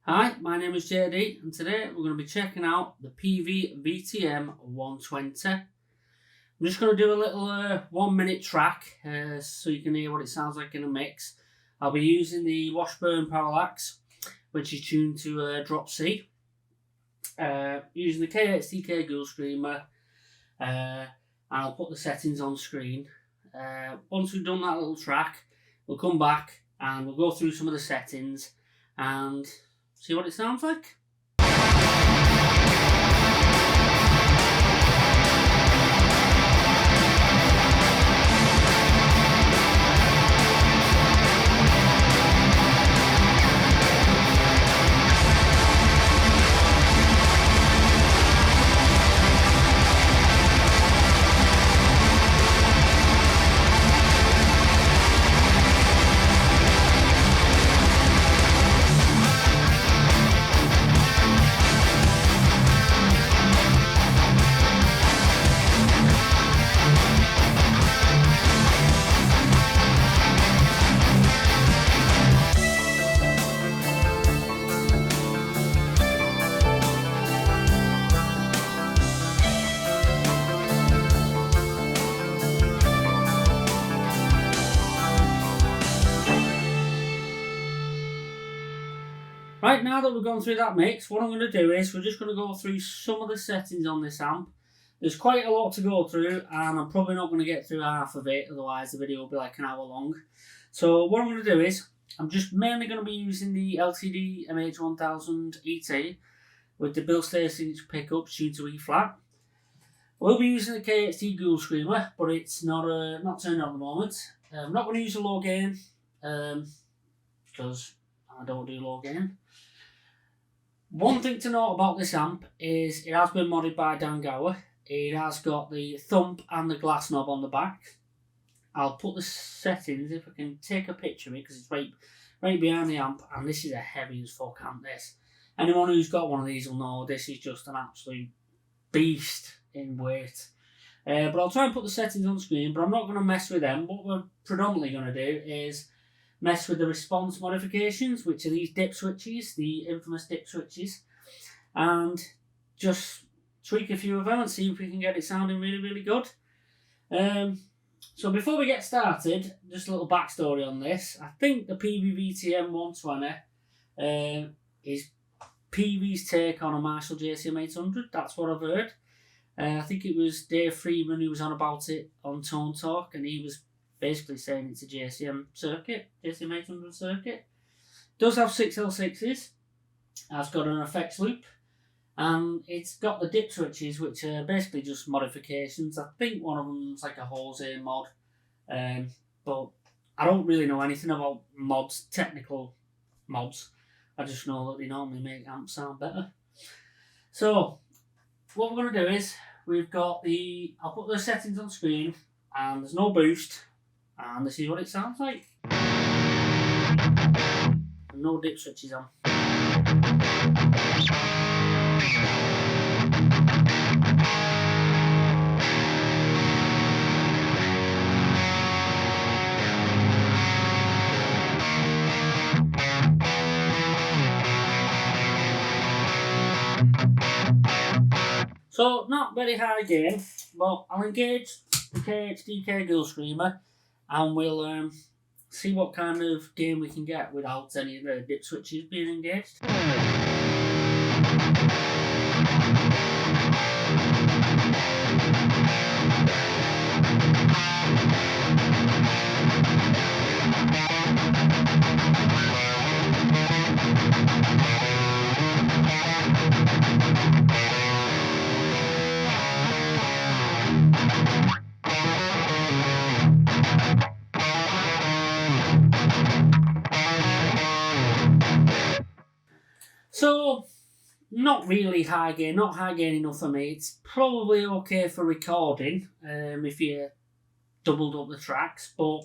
Hi, my name is JD and today we're going to be checking out the peavey VTM 120. I'm just going to do a little 1 minute track so you can hear what it sounds like in a mix. I'll be using the Washburn parallax, which is tuned to drop C, using the KHDK Ghoul Screamer, and I'll put the settings on screen. Once we've done that little track, we'll come back and we'll go through some of the settings and see what it sounds like. Right, now that we've gone through that mix, what I'm going to do is we're just going to go through some of the settings on this amp. There's quite a lot to go through and I'm probably not going to get through half of it, otherwise the video will be like an hour long. So what I'm going to do is, I'm just mainly going to be using the LTD MH1000 ET with the Bill Stacey pickup tuned to E flat. We'll be using the KHD Ghoul Screamer, but it's not turned on at the moment. I'm not going to use a low gain because I don't do low gain. One thing to note about this amp is it has been modded by Dan Gower. It has got the thump and the glass knob on the back. I'll put the settings, if I can take a picture of it, because it's right behind the amp, and this is a heavy as fuck amp, this. Anyone who's got one of these will know this is just an absolute beast in weight. But I'll try and put the settings on screen, but I'm not going to mess with them. What we're predominantly going to do is mess with the response modifications, which are these dip switches, the infamous dip switches, and just tweak a few of them and see if we can get it sounding really, really good. So before we get started, just a little backstory on this. I think the peavey VTM 120 is Peavey's take on a Marshall JCM 800. That's what I've heard. I think it was Dave Freeman who was on about it on Tone Talk, and he was basically saying it's a JCM circuit, JCM 800 circuit. It does have 6 L6s, has got an effects loop, and it's got the dip switches, which are basically just modifications. I think one of them's like a Jose mod, but I don't really know anything about mods, technical mods. I just know that they normally make amps sound better. So what we're going to do is, I'll put the settings on screen, and there's no boost. And this is what it sounds like. No dip switches on. So, not very high gain, but I'll engage the KHDK Ghoul Screamer and we'll see what kind of gain we can get without any of the dip switches being engaged. So, not really high gain, not high gain enough for me. It's probably okay for recording if you doubled up the tracks, but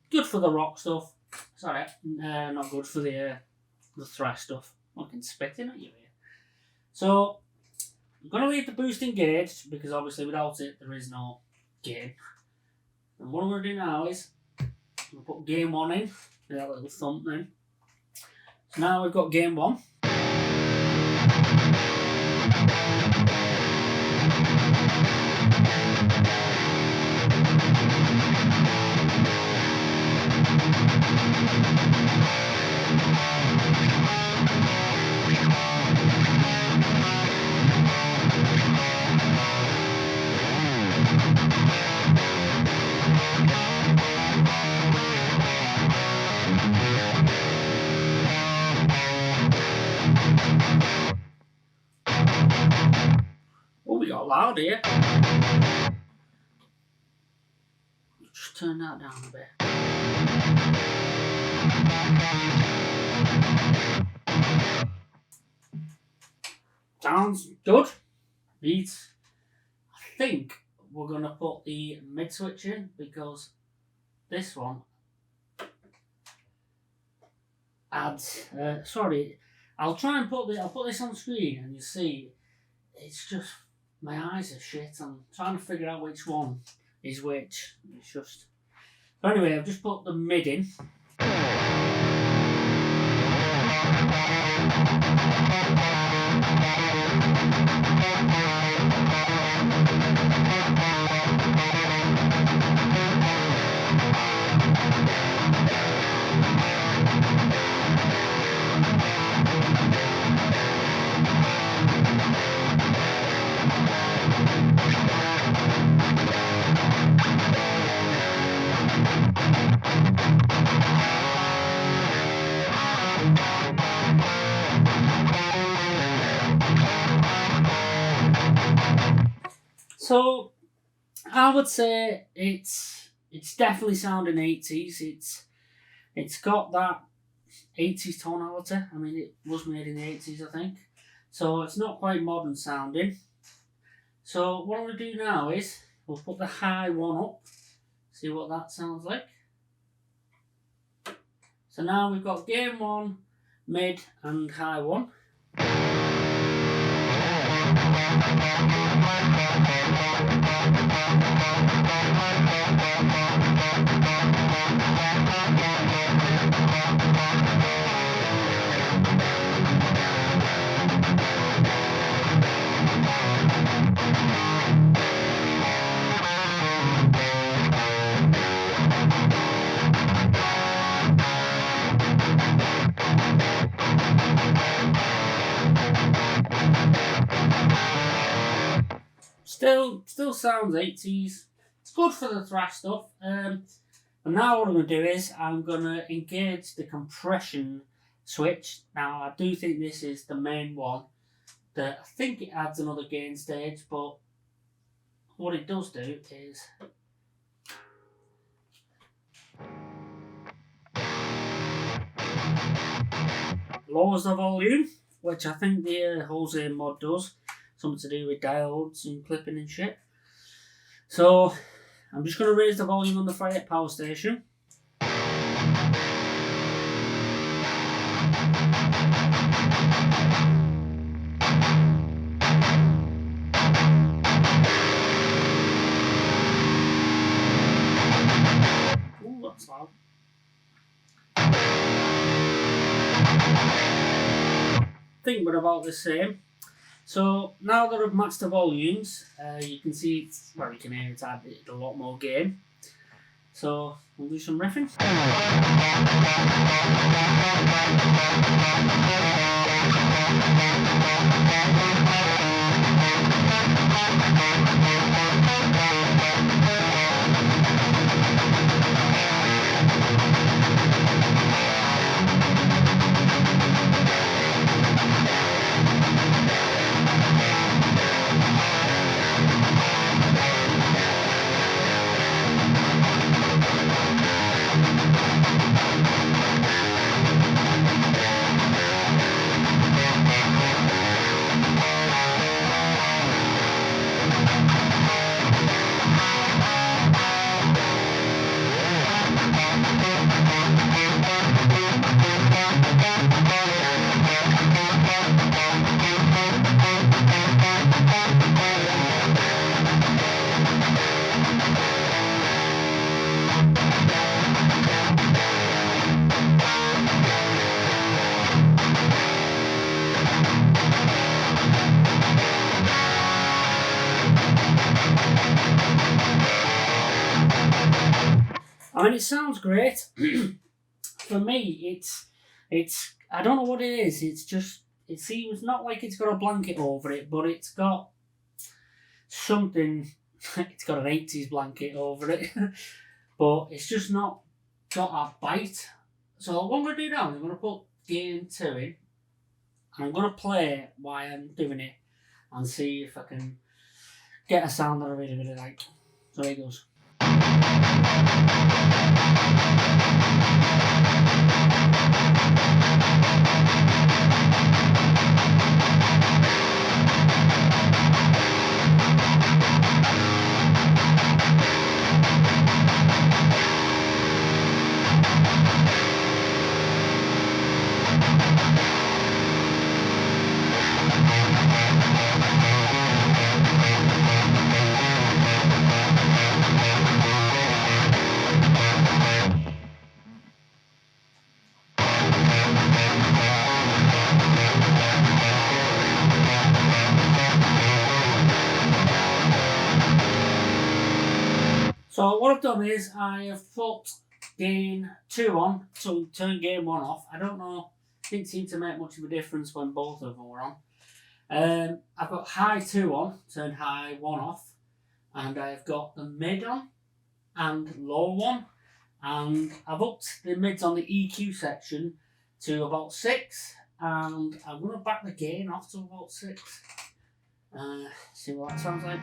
good for the rock stuff. Sorry, not good for the thrash stuff. I can spit in at you here. So I'm going to leave the boost engaged because obviously without it there is no game. And what I'm going to do now is I'm going to put game 1 in with that little thump then. So now we've got game 1. Oh, we got loud here. Just turn that down a bit. Sounds good. Beats. I think we're going to put the mid switch in because this one adds. Sorry, I'll try and put this on screen and you see it's just my eyes are shit. I'm trying to figure out which one is which. It's just. So anyway, I've just put the mid in. So I would say it's definitely sounding 80s. It's got that 80s tonality. I mean, it was made in the 80s, I think. So it's not quite modern sounding. So what I'm going to do now is we'll put the high one up. See what that sounds like. So now we've got game 1, mid and high 1. Still sounds 80s. It's good for the thrash stuff. And now what I'm going to do is I'm going to engage the compression switch. Now I do think this is the main one. I think it adds another gain stage, but what it does do is lowers the volume, which I think the Jose mod does. Something to do with diodes and clipping and shit. So I'm just going to raise the volume on the Fire power station. Ooh, that's loud. I think we're about the same. So now that I've matched the volumes, you can see it's, well, you can hear it's added a lot more gain. So we'll do some riffing. mean, it sounds great. For me, it's I don't know what it is. It's just, it seems not like it's got a blanket over it, but it's got something. It's got an 80s blanket over it, but it's just not got a bite. So what I'm going to do now is I'm going to put gain 2 in, and I'm going to play while I'm doing it and see if I can get a sound that I really, really like. So here it goes. So what I've done is I have put gain 2 on to turn gain 1 off. I don't know, didn't seem to make much of a difference when both of them were on. I've got high 2 on, turn high 1 off, and I've got the mid on and low 1, and I've upped the mids on the EQ section to about 6, and I'm going to back the gain off to about 6. See what that sounds like.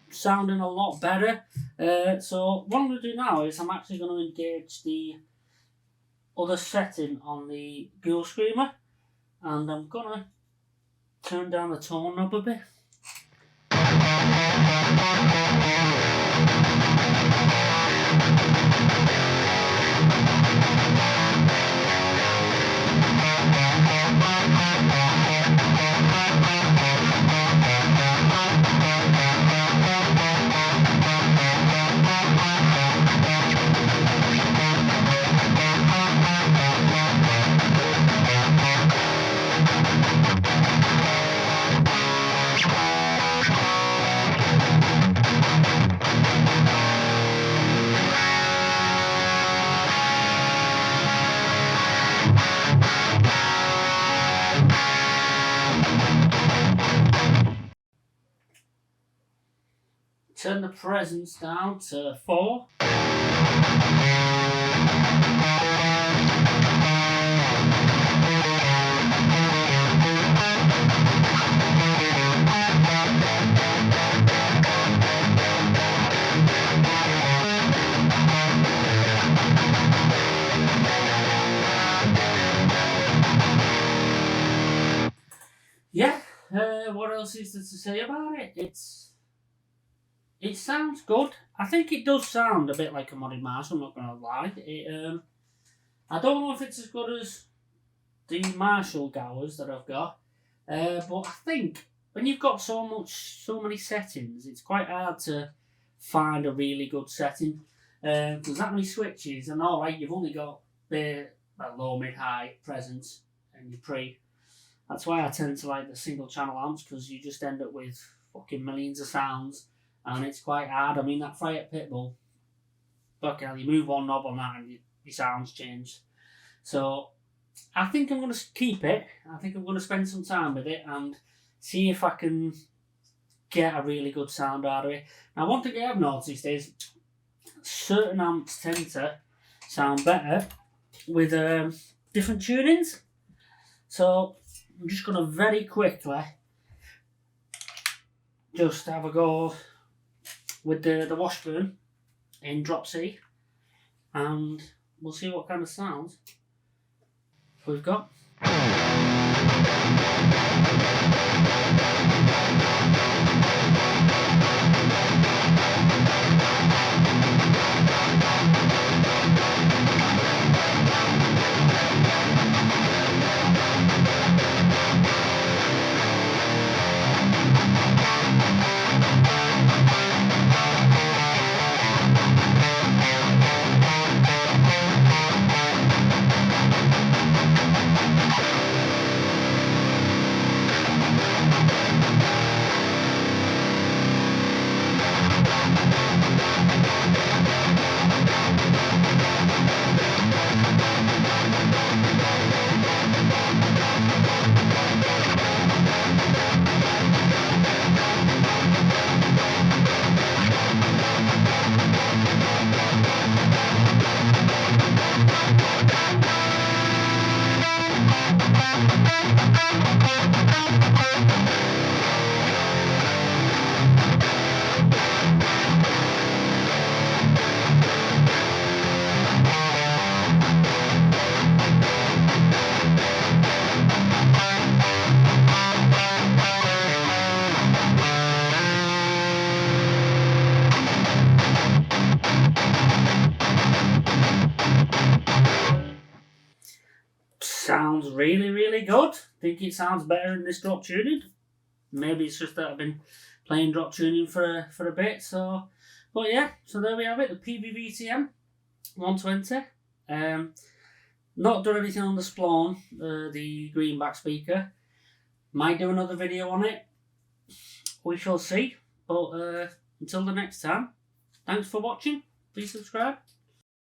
Sounding a lot better. So what I'm going to do now is I'm actually going to engage the other setting on the Ghoul Screamer, and I'm going to turn down the tone knob a bit. Turn the presence down to 4. Yeah, what else is there to say about it? It sounds good. I think it does sound a bit like a modded Marshall, I'm not going to lie. I don't know if it's as good as the Marshall Gowers that I've got, but I think when you've got so many settings, it's quite hard to find a really good setting. There's that many switches, and alright, you've only got the low, mid, high, presence, and your pre. That's why I tend to like the single channel amps, because you just end up with fucking millions of sounds, and it's quite hard. I mean, that Friat Pitbull, fucking hell, you move one knob on that and your sounds change. So I think I'm going to keep it. I think I'm going to spend some time with it and see if I can get a really good sound out of it. Now, one thing I've noticed is certain amps tend to sound better with different tunings. So I'm just going to very quickly just have a go with the Washburn in drop C, and we'll see what kind of sounds we've got. sounds really, really good. I think it sounds better in this drop tuning. Maybe it's just that I've been playing drop tuning for a bit. So, but yeah, so there we have it. The peavey VTM 120. Not done anything on the Splawn, the greenback speaker. Might do another video on it. We shall see. But until the next time, thanks for watching. Please subscribe.